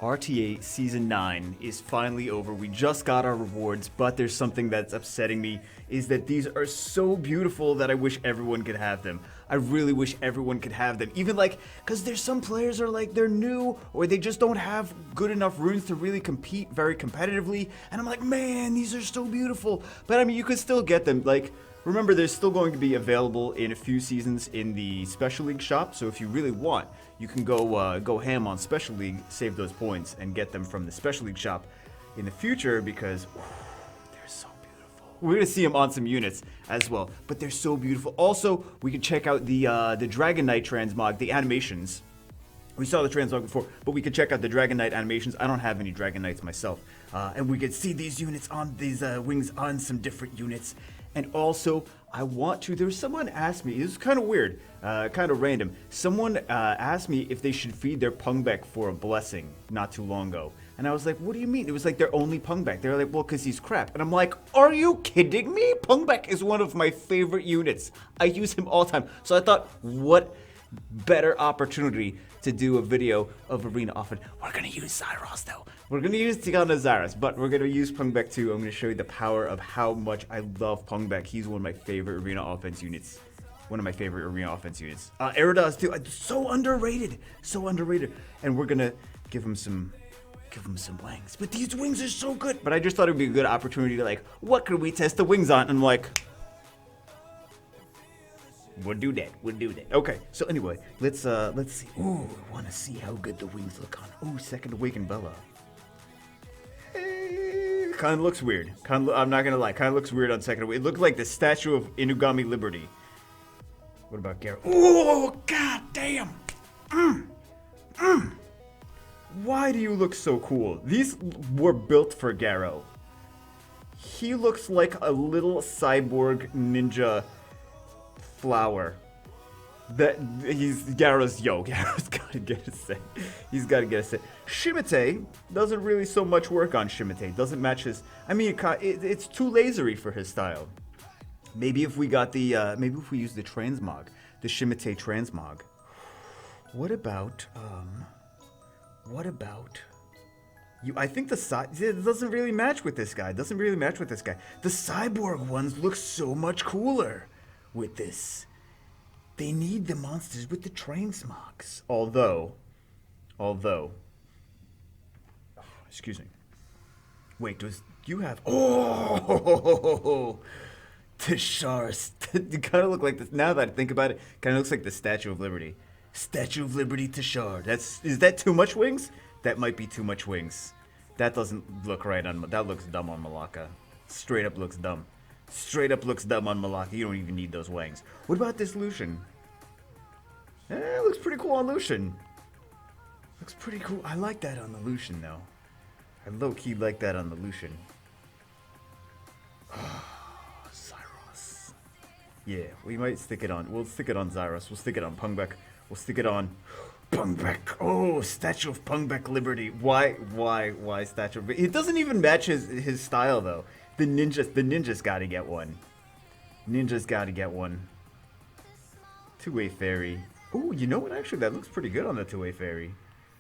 RTA Season 9 is finally over. We just got our rewards, but there's something that's upsetting me, is that these are so beautiful that I wish everyone could have them. I really wish everyone could have them. Even like, because there's some players are like, they're new, or they just don't have good enough runes to really compete very competitively. And I'm like, man, these are so beautiful. But I mean, you could still get them. Like, remember, they're still going to be available in a few seasons in the Special League shop. So if you really want, you can go ham on Special League, save those points, and get them from the Special League shop in the future because they're so beautiful. We're gonna see them on some units as well, but they're so beautiful. Also, we can check out the Dragonknight transmog, the animations. We saw the transmog before, but we could check out the Dragonknight animations. I don't have any Dragonknights myself, and we could see these units on these wings on some different units. And also, I want to, there was someone asked me, this is kind of weird, kind of random. Someone asked me if they should feed their Pungbaek for a blessing not too long ago. And I was like, what do you mean? It was like their only Pungbaek. They were like, well, because he's crap. And I'm like, are you kidding me? Pungbaek is one of my favorite units. I use him all the time. So I thought, what better opportunity to do a video of Arena Offense. We're going to use Zyros though. We're going to use Tigana Zyros, but we're going to use Pungbaek too. I'm going to show you the power of how much I love Pungbaek. He's one of my favorite Arena Offense units. One of my favorite Arena Offense units. Eridas too. So underrated. So underrated. And we're going to give him some wings. But these wings are so good. But I just thought it would be a good opportunity to like, what could we test the wings on? And I'm like, we'll do that. We'll do that. Okay. So anyway, let's see. Ooh, I want to see how good the wings look on. Ooh, Second Awakened Bella. Kind of looks weird. I'm not gonna lie. Kind of looks weird on Second Awakened. It looked like the statue of Inugami Liberty. What about Garo? Oh, god damn. Why do you look so cool? These were built for Garo. He looks like a little cyborg ninja flower. That he's Garo's Garo's gotta get a set. He's gotta get a set. Shimite doesn't really so much work on Shimite. Doesn't match his. I mean, it's too lasery for his style. Maybe if we got the maybe if we use the transmog, the Shimite transmog. What about you? I think the size it doesn't really match with this guy. Doesn't really match with this guy. The cyborg ones look so much cooler with this. They need the monsters with the transmogs. Although, excuse me. Wait, does you have? Oh, Tisharis. You kind of look like this. Now that I think about it, kind of looks like the Statue of Liberty. Statue of Liberty Tishar. Is that too much wings? That might be too much wings. That doesn't look right on. That looks dumb on Malaka. Straight up looks dumb. Straight up looks dumb on Malaka. You don't even need those wings. What about this Lucian? It looks pretty cool on Lucian. Looks pretty cool. I like that on the Lucian, though. I low-key like that on the Lucian. Zyros. Yeah, we might stick it on. We'll stick it on Zyros. We'll stick it on Pungbaek. We'll stick it on Pungbaek. Oh, Statue of Pungbaek Liberty. Why Statue of... It doesn't even match his style, though. The ninjas gotta get one. Ninjas gotta get one. Two-way fairy. Ooh, you know what? Actually, that looks pretty good on the two-way fairy.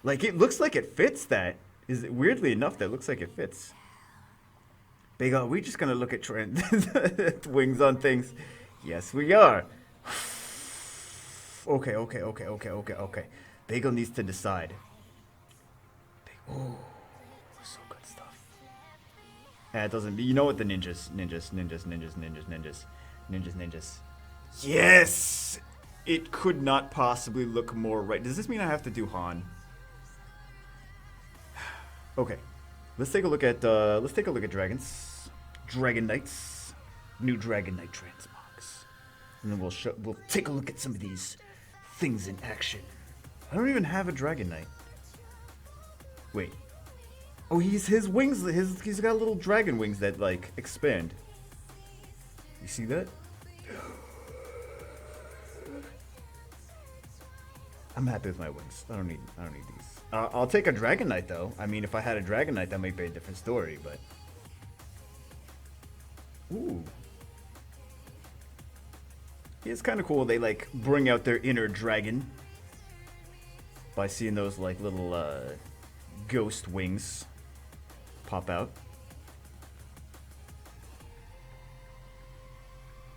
Like, it looks like it fits that. Is it, weirdly enough, that looks like it fits. Big O, we just gonna look at wings on things. Yes, we are. Okay. Bagel needs to decide. Ooh, so good stuff. Yeah, it doesn't. You know what? The ninjas. Yes. It could not possibly look more right. Does this mean I have to do Han? Okay. Let's take a look at dragons. Dragonknights. New Dragonknight transmogs. And then we'll take a look at some of these things in action. I don't even have a Dragonknight. Wait. Oh, his wings, he's got little dragon wings that like expand. You see that? I'm happy with my wings. I don't need these. I'll take a Dragonknight though. I mean, if I had a Dragonknight, that might be a different story, but. Ooh. Yeah, it's kind of cool. They like bring out their inner dragon by seeing those like little ghost wings pop out.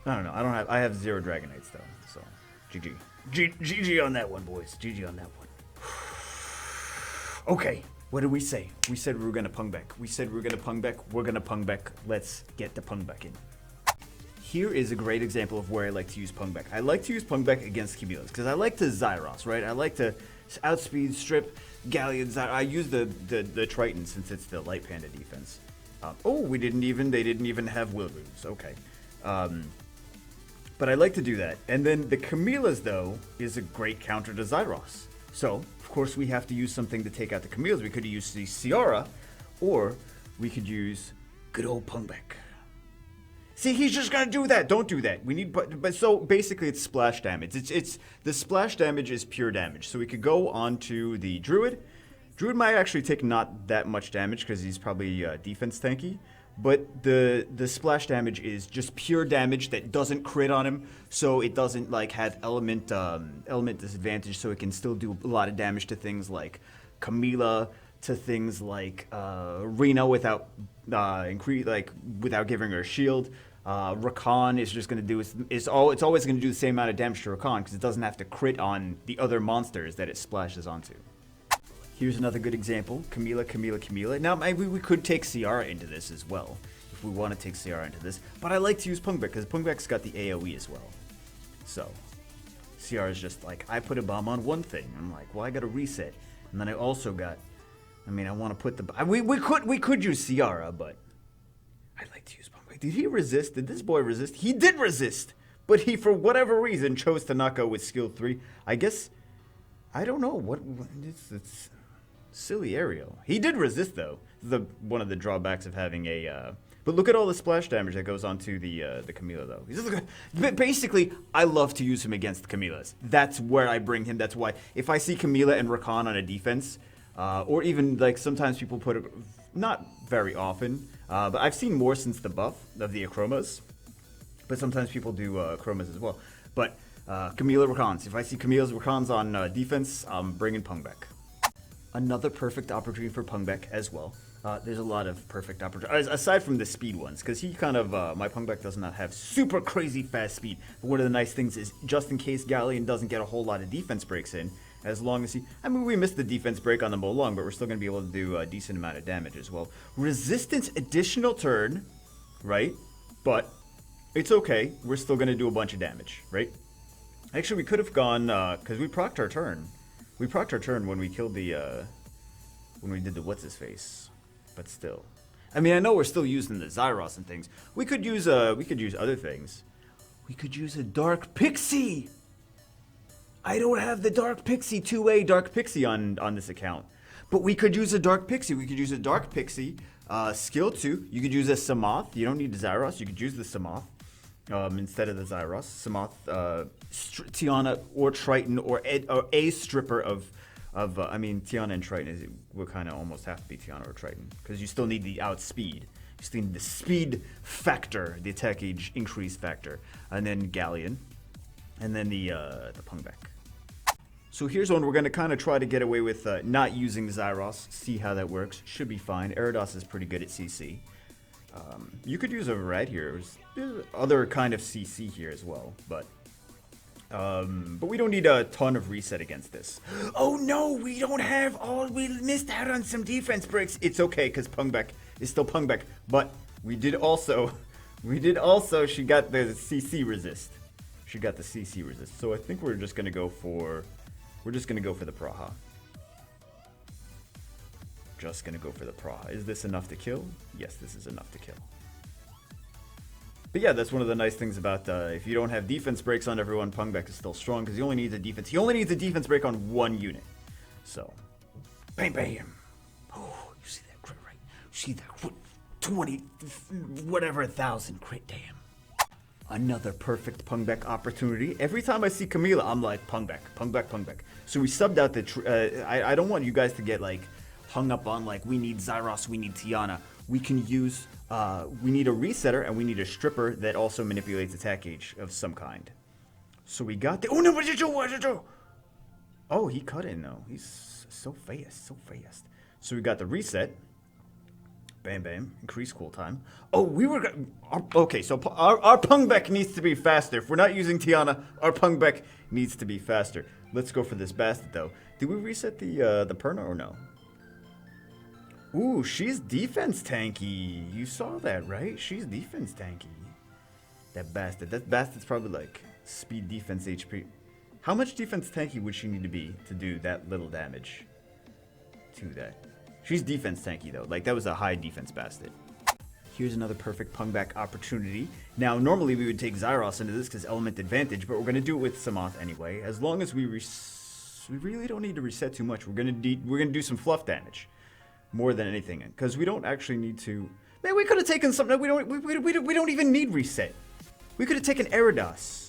I don't know. I have 0 Dragonknights though, so GG. GG on that one, boys. GG on that one. Okay, what did we say? We said we were gonna Pungbaek. We said we were gonna Pungbaek. We're gonna Pungbaek. Let's get the Pungbaek in. Here is a great example of where I like to use Pungbaek. I like to use Pungbaek against Camille's because I like to Zyros, right? I like to outspeed, strip, Galleon, Zyros. I use the Triton since it's the light panda defense. Oh, they didn't even have will runes. Okay. But I like to do that. And then the Camille's, though, is a great counter to Zyros. So, of course, we have to use something to take out the Camille's. We could use the Ciara, or we could use good old Pungbaek. See, he's just gonna do that. Don't do that. We need, but so basically, it's splash damage. It's the splash damage is pure damage. So we could go on to the Druid. Druid might actually take not that much damage because he's probably defense tanky. But the splash damage is just pure damage that doesn't crit on him, so it doesn't like have element disadvantage, so it can still do a lot of damage to things like Camilla, to things like Rena without without giving her a shield. Rakan is just going to do it's always going to do the same amount of damage to Rakan because it doesn't have to crit on the other monsters that it splashes onto. Here's another good example. Camilla. Now, maybe we could take Ciara into this as well, if we want to take Ciara into this. But I like to use Pungbaek, because Pungbaek's got the AoE as well. So, Ciara's just like, I put a bomb on one thing. I'm like, well, I got to reset. And then I also got, I want to put the... We could use Ciara, but I like to use Pungbaek. Did he resist? Did this boy resist? He did resist! But he, for whatever reason, chose to not go with skill 3. I guess... I don't know. What it's silly Ariel. He did resist though. One of the drawbacks of having a. But look at all the splash damage that goes onto the Camilla though. But basically, I love to use him against Camillas. That's where I bring him. That's why if I see Camilla and Rakan on a defense, or even like sometimes people put it, not very often, but I've seen more since the buff of the Achromas. But sometimes people do Achromas as well. But Camilla Rakans. If I see Camilla's Rakans on defense, I'm bringing Pungbaek. Another perfect opportunity for Pungbaek as well. There's a lot of perfect opportunities, aside from the speed ones, because he kind of, my Pungbaek does not have super crazy fast speed. But one of the nice things is, just in case Galleon doesn't get a whole lot of defense breaks in, as long as he, we missed the defense break on the Molong, but we're still going to be able to do a decent amount of damage as well. Resistance additional turn, right? But it's okay. We're still going to do a bunch of damage, right? Actually, we could have gone, because we procced our turn. We procced our turn when we killed the, when we did the what's-his-face. But still. I know we're still using the Zyros and things. We could use other things. We could use a Dark Pixie! I don't have the Dark Pixie, 2A Dark Pixie on this account. But we could use a Dark Pixie. We could use a Dark Pixie, skill 2. You could use a Samoth. You don't need the Zyros. You could use the Samoth. Instead of the Zyros, Samoth, Tiana, or Triton, or a stripper of Tiana and Triton will kind of almost have to be Tiana or Triton, because you still need the outspeed. You still need the speed factor, the attack age increase factor, and then Galleon, and then the Pungbaek. So here's one we're going to kind of try to get away with not using Zyros, see how that works. Should be fine. Erados is pretty good at CC. You could use a red here. There's other kind of CC here as well, but we don't need a ton of reset against this. Oh no, we don't have all. We missed out on some defense breaks. It's okay because Pungbaek is still Pungbaek, but we did also. She got the CC resist. She got the CC resist. So I think we're just gonna go for. We're just gonna go for the Praha. Just gonna go for the Praha. Is this enough to kill? Yes, this is enough to kill. But yeah, that's one of the nice things about if you don't have defense breaks on everyone, Pungbaek is still strong because he only needs a defense. He only needs a defense break on one unit. So, bam, bam. Oh, you see that crit, right? You see that crit? 20, whatever, 1,000 crit, damn. Another perfect Pungbaek opportunity. Every time I see Camilla, I'm like, Pungbaek, Pungbaek, Pungbaek. So we subbed out the. I don't want you guys to get like hung up on like we need Zyros, we need Tiana. We can use. We need a resetter and we need a stripper that also manipulates attack gauge of some kind. So we got the. Oh no! What did you do? Oh, he cut in though. He's so fast, so fast. So we got the reset. Bam, bam. Increase cooltime. Oh, we were... Okay, so our Pungbaek needs to be faster. If we're not using Tiana, our Pungbaek needs to be faster. Let's go for this Bastard, though. Did we reset the Perna or no? Ooh, she's defense tanky. You saw that, right? She's defense tanky. That Bastard. That Bastard's probably like speed, defense, HP. How much defense tanky would she need to be to do that little damage to that? She's defense tanky though. Like that was a high defense Bastard. Here's another perfect Pungbaek opportunity. Now, normally we would take Zyros into this because element advantage, but we're gonna do it with Samoth anyway. As long as we really don't need to reset too much. We're gonna do some fluff damage more than anything, because we don't actually need to. Man, we could have taken something. We don't even need reset. We could have taken Eridos.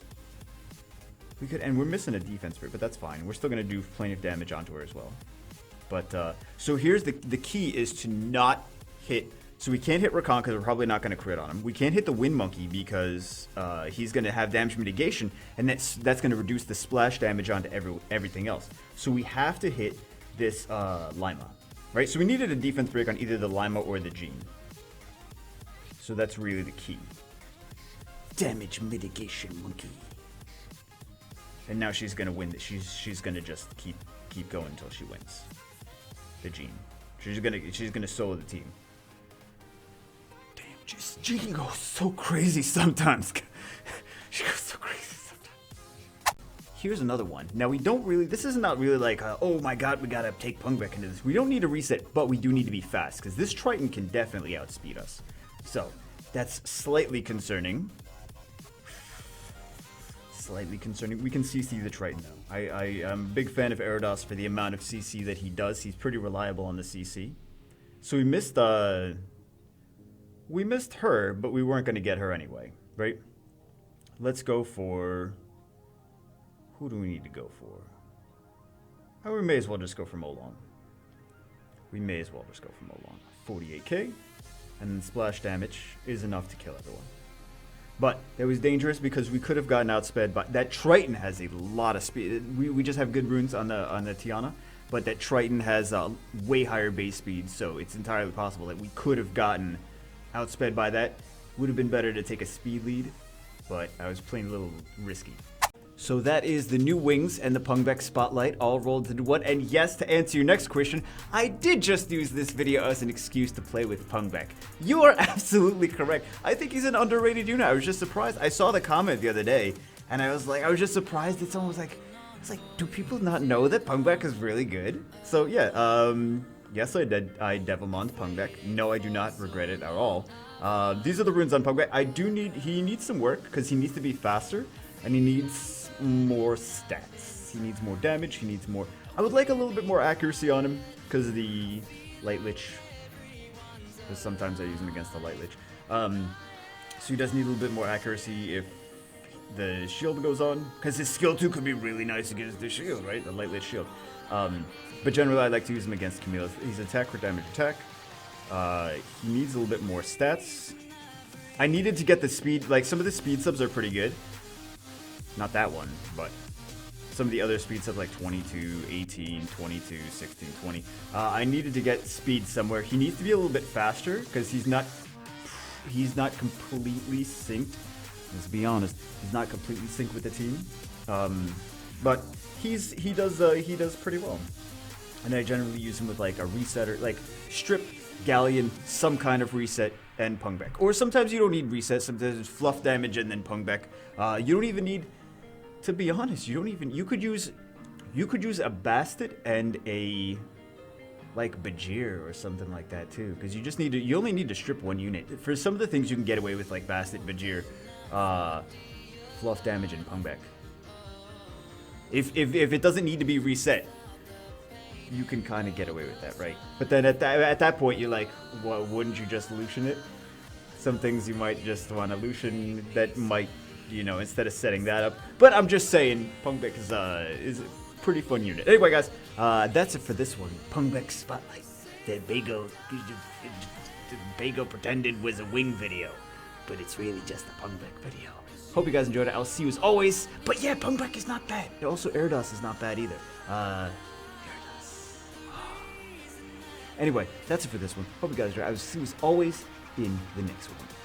We could, and we're missing a defense break, but that's fine. We're still gonna do plenty of damage onto her as well. But so here's the key is to not hit. So we can't hit Rakan because we're probably not going to crit on him. We can't hit the Wind Monkey because he's going to have damage mitigation, and that's going to reduce the splash damage onto everything else. So we have to hit this Lima, right? So we needed a defense break on either the Lima or the Jean. So that's really the key. Damage mitigation monkey. And now she's going to win. She's going to just keep going until she wins. The Jean. She's gonna solo the team. Damn, just Jean goes so crazy sometimes. She goes so crazy sometimes. Here's another one. Now we don't really. This is not really like, oh my god, we gotta take Pungbaek into this. We don't need to reset, but we do need to be fast because this Triton can definitely outspeed us. So that's slightly concerning. Slightly concerning. We can CC the Triton though. I'm a big fan of Eridos for the amount of CC that he does. He's pretty reliable on the CC. So we missed her, but we weren't going to get her anyway, right? Let's go for... Who do we need to go for? Oh, we may as well just go for Molong. We may as well just go for Molong. 48k, and then splash damage is enough to kill everyone. But that was dangerous because we could have gotten outsped by... That Triton has a lot of speed. We just have good runes on the Tiana, but that Triton has way higher base speed, so it's entirely possible that we could have gotten outsped by that. Would have been better to take a speed lead, but I was playing a little risky. So that is the new wings and the Pungbaek spotlight all rolled into one. And yes, to answer your next question, I did just use this video as an excuse to play with Pungbaek. You are absolutely correct. I think he's an underrated unit. I was just surprised. I saw the comment the other day, and I was just surprised that someone was like, do people not know that Pungbaek is really good? So yeah, yes, I Devilmond Pungbaek. No, I do not regret it at all. These are the runes on Pungbaek. He needs some work because he needs to be faster, and he needs more stats. He needs more damage. He needs more. I would like a little bit more accuracy on him because of the Light Lich. Because sometimes I use him against the Light Lich. So he does need a little bit more accuracy if the shield goes on. Because his skill 2 could be really nice against the shield, right? The Light Lich shield. But generally I like to use him against Camille. He's attack for damage attack. He needs a little bit more stats. I needed to get the speed. Like some of the speed subs are pretty good. Not that one, but some of the other speed subs like 22, 18, 22, 16, 20. I needed to get speed somewhere. He needs to be a little bit faster because he's not completely synced. Let's be honest, he's not completely synced with the team. But he does pretty well. And I generally use him with like a reset or like strip, Galleon, some kind of reset, and Pungbaek. Or sometimes you don't need reset. Sometimes it's fluff damage and then Pungbaek. You don't even need. To be honest, you could use a Bastard and a like Bajir or something like that too, because you only need to strip one unit. For some of the things you can get away with like Bastard, Bajir, fluff damage and Pungbaek. If it doesn't need to be reset, you can kind of get away with that, right? But then at that point you're like, well, wouldn't you just Lucian it? Some things you might just want to Lucian that might, instead of setting that up. But I'm just saying, Pungbaek is a pretty fun unit. Anyway, guys, that's it for this one. Pungbaek Spotlight. The Bago pretended was a wing video, but it's really just a Pungbaek video. Hope you guys enjoyed it. I'll see you as always. But yeah, Pungbaek is not bad. Also, Eridos is not bad either. Eridos. Anyway, that's it for this one. Hope you guys are. I will see you as always in the next one.